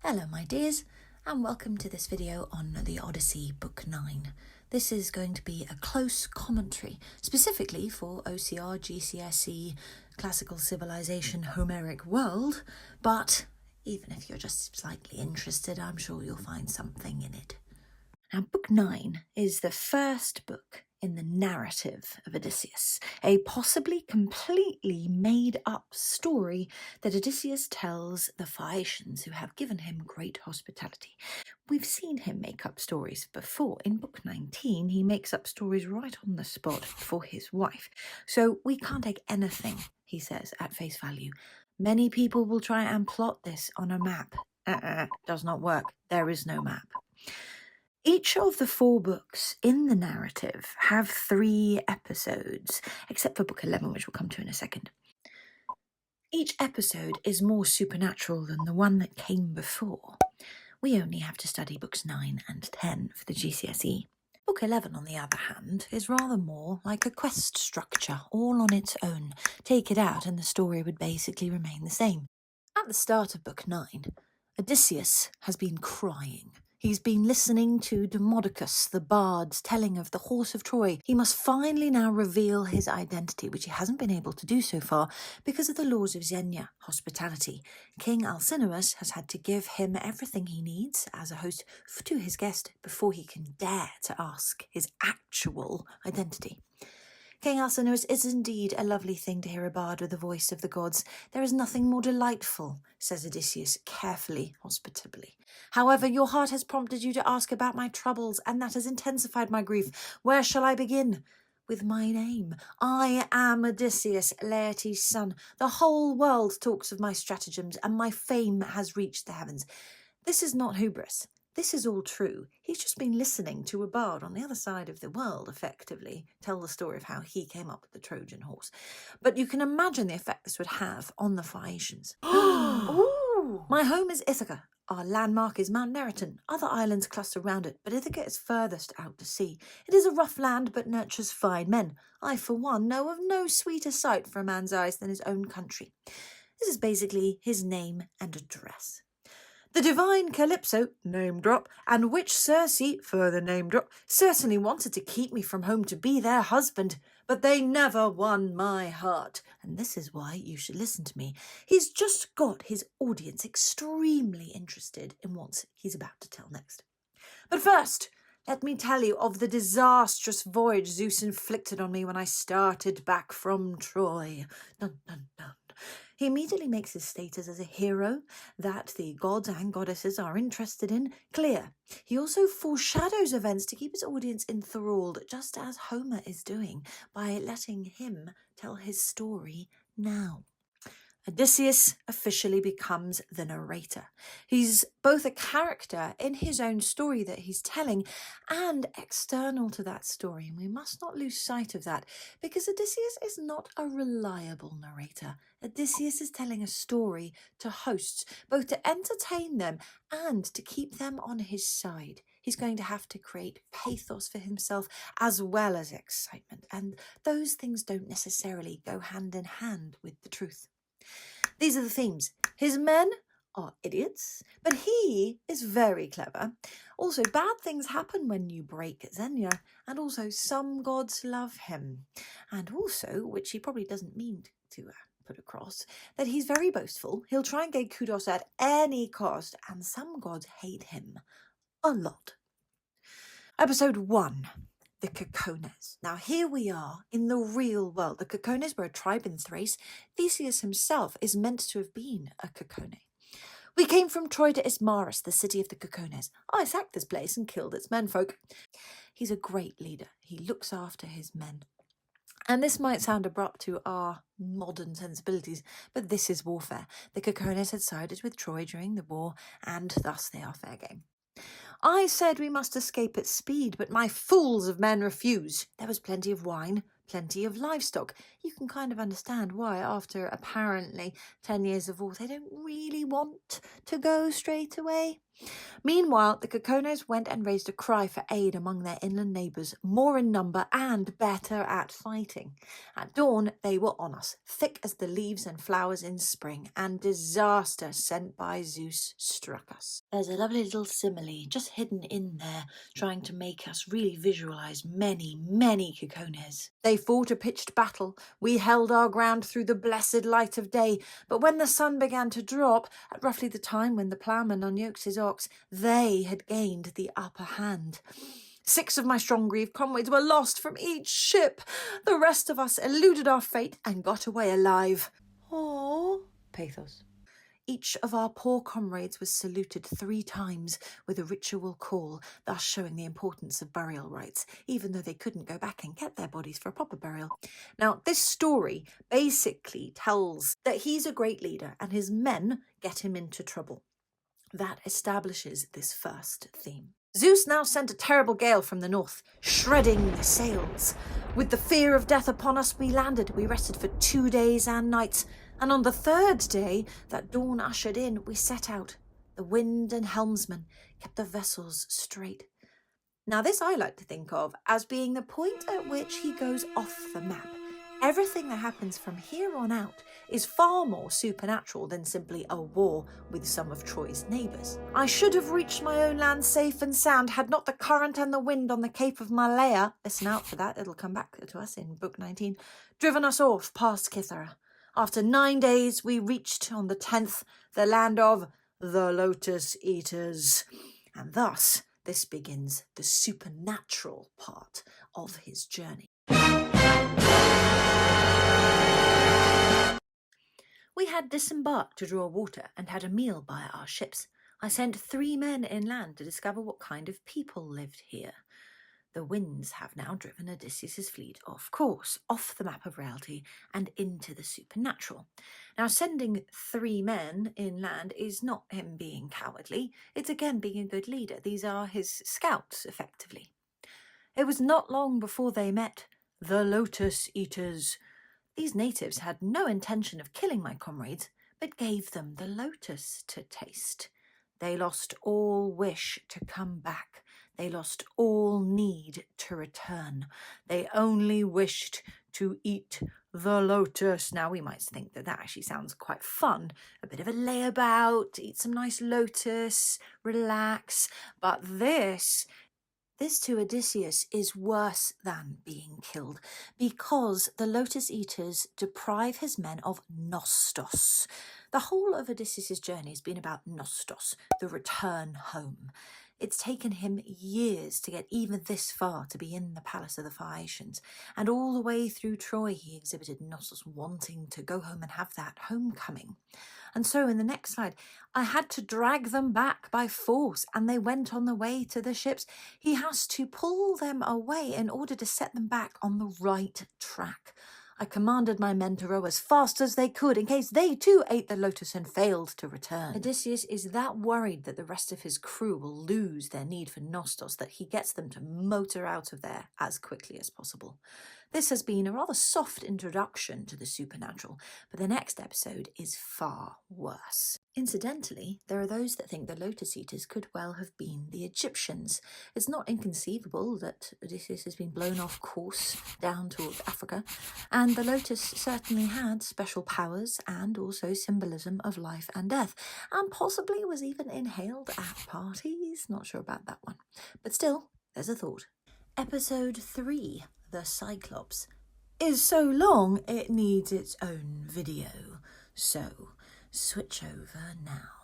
Hello my dears, and welcome to this video on the Odyssey Book 9. This is going to be a close commentary, specifically for OCR GCSE Classical Civilisation Homeric World, but even if you're just slightly interested, I'm sure you'll find something in it. Now, Book 9 is the first book in the narrative of Odysseus, a possibly completely made-up story that Odysseus tells the Phaeacians, who have given him great hospitality. We've seen him make up stories before. In Book 19, he makes up stories right on the spot for his wife. So we can't take anything he says at face value. Many people will try and plot this on a map. Does not work. There is no map. Each of the 4 books in the narrative have 3 episodes, except for Book 11, which we'll come to in a second. Each episode is more supernatural than the one that came before. We only have to study Books 9 and 10 for the GCSE. Book 11, on the other hand, is rather more like a quest structure, all on its own. Take it out and the story would basically remain the same. At the start of Book 9, Odysseus has been crying. He's been listening to Demodocus, the bard's telling of the horse of Troy. He must finally now reveal his identity, which he hasn't been able to do so far because of the laws of Xenia, hospitality. King Alcinous has had to give him everything he needs as a host to his guest before he can dare to ask his actual identity. King Alcinous is indeed a lovely thing to hear a bard with the voice of the gods. There is nothing more delightful, says Odysseus carefully, hospitably. However, your heart has prompted you to ask about my troubles, and that has intensified my grief. Where shall I begin? With my name. I am Odysseus, Laertes' son. The whole world talks of my stratagems, and my fame has reached the heavens. This is not hubris. This is all true. He's just been listening to a bard on the other side of the world, effectively, tell the story of how he came up with the Trojan horse. But you can imagine the effect this would have on the Phaeacians. Ooh. My home is Ithaca. Our landmark is Mount Neriton. Other islands cluster round it, but Ithaca is furthest out to sea. It is a rough land, but nurtures fine men. I, for one, know of no sweeter sight for a man's eyes than his own country. This is basically his name and address. The divine Calypso, name drop, and witch Circe, further name drop, certainly wanted to keep me from home to be their husband, but they never won my heart, and this is why you should listen to me. He's just got his audience extremely interested in what he's about to tell next. But first, let me tell you of the disastrous voyage Zeus inflicted on me when I started back from Troy. Dun, dun, dun. He immediately makes his status as a hero that the gods and goddesses are interested in clear. He also foreshadows events to keep his audience enthralled, just as Homer is doing, by letting him tell his story now. Odysseus officially becomes the narrator. He's both a character in his own story that he's telling and external to that story. And we must not lose sight of that because Odysseus is not a reliable narrator. Odysseus is telling a story to hosts, both to entertain them and to keep them on his side. He's going to have to create pathos for himself as well as excitement. And those things don't necessarily go hand in hand with the truth. These are the themes. His men are idiots, but he is very clever. Also, bad things happen when you break Xenia, and also some gods love him. And also, which he probably doesn't mean to put across, that he's very boastful. He'll try and get kudos at any cost, and some gods hate him a lot. Episode 1. The Cicones. Now here we are in the real world. The Cicones were a tribe in Thrace. Theseus himself is meant to have been a Cicone. We came from Troy to Ismarus, the city of the Cicones. I sacked this place and killed its menfolk. He's a great leader. He looks after his men. And this might sound abrupt to our modern sensibilities, but this is warfare. The Cicones had sided with Troy during the war, and thus they are fair game. I said we must escape at speed, but my fools of men refused. There was plenty of wine, plenty of livestock. You can kind of understand why, after apparently 10 years of war, they don't really want to go straight away. Meanwhile, the Cicones went and raised a cry for aid among their inland neighbours, more in number and better at fighting. At dawn, they were on us, thick as the leaves and flowers in spring, and disaster sent by Zeus struck us. There's a lovely little simile just hidden in there, trying to make us really visualise many, many Cicones. They fought a pitched battle. We held our ground through the blessed light of day, but when the sun began to drop, at roughly the time when the ploughman unyokes his ox, they had gained the upper hand. 6 of my strong-grieved comrades were lost from each ship. The rest of us eluded our fate and got away alive. Oh, pathos. Each of our poor comrades was saluted 3 times with a ritual call, thus showing the importance of burial rites, even though they couldn't go back and get their bodies for a proper burial. Now, this story basically tells that he's a great leader and his men get him into trouble. That establishes this first theme. Zeus now sent a terrible gale from the north, shredding the sails. With the fear of death upon us, we landed. We rested for 2 days and nights, and on the 3rd day that dawn ushered in, we set out. The wind and helmsman kept the vessels straight. Now this I like to think of as being the point at which he goes off the map. Everything that happens from here on out is far more supernatural than simply a war with some of Troy's neighbours. I should have reached my own land safe and sound had not the current and the wind on the Cape of Malea, listen out for that, it'll come back to us in Book 19, driven us off past Cythera. After 9 days, we reached on the 10th the land of the Lotus-Eaters. And thus, this begins the supernatural part of his journey. We had disembarked to draw water and had a meal by our ships. I sent 3 men inland to discover what kind of people lived here. The winds have now driven Odysseus' fleet off course, off the map of reality, and into the supernatural. Now, sending 3 men inland is not him being cowardly, it's again being a good leader. These are his scouts, effectively. It was not long before they met the Lotus-Eaters. These natives had no intention of killing my comrades, but gave them the lotus to taste. They lost all wish to come back. They lost all need to return. They only wished to eat the lotus. Now, we might think that actually sounds quite fun. A bit of a layabout, eat some nice lotus, relax. But this to Odysseus is worse than being killed, because the Lotus-Eaters deprive his men of nostos. The whole of Odysseus' journey has been about nostos, the return home. It's taken him years to get even this far to be in the palace of the Phaeacians, and all the way through Troy he exhibited nostos, wanting to go home and have that homecoming. And so in the next slide, I had to drag them back by force, and they went on the way to the ships. He has to pull them away in order to set them back on the right track. I commanded my men to row as fast as they could in case they too ate the lotus and failed to return. Odysseus is that worried that the rest of his crew will lose their need for nostos that he gets them to motor out of there as quickly as possible. This has been a rather soft introduction to the supernatural, but the next episode is far worse. Incidentally, there are those that think the Lotus-Eaters could well have been the Egyptians. It's not inconceivable that Odysseus has been blown off course down toward Africa, and the lotus certainly had special powers and also symbolism of life and death, and possibly was even inhaled at parties. Not sure about that one, but still, there's a thought. Episode 3, The Cyclops, is so long it needs its own video, so switch over now.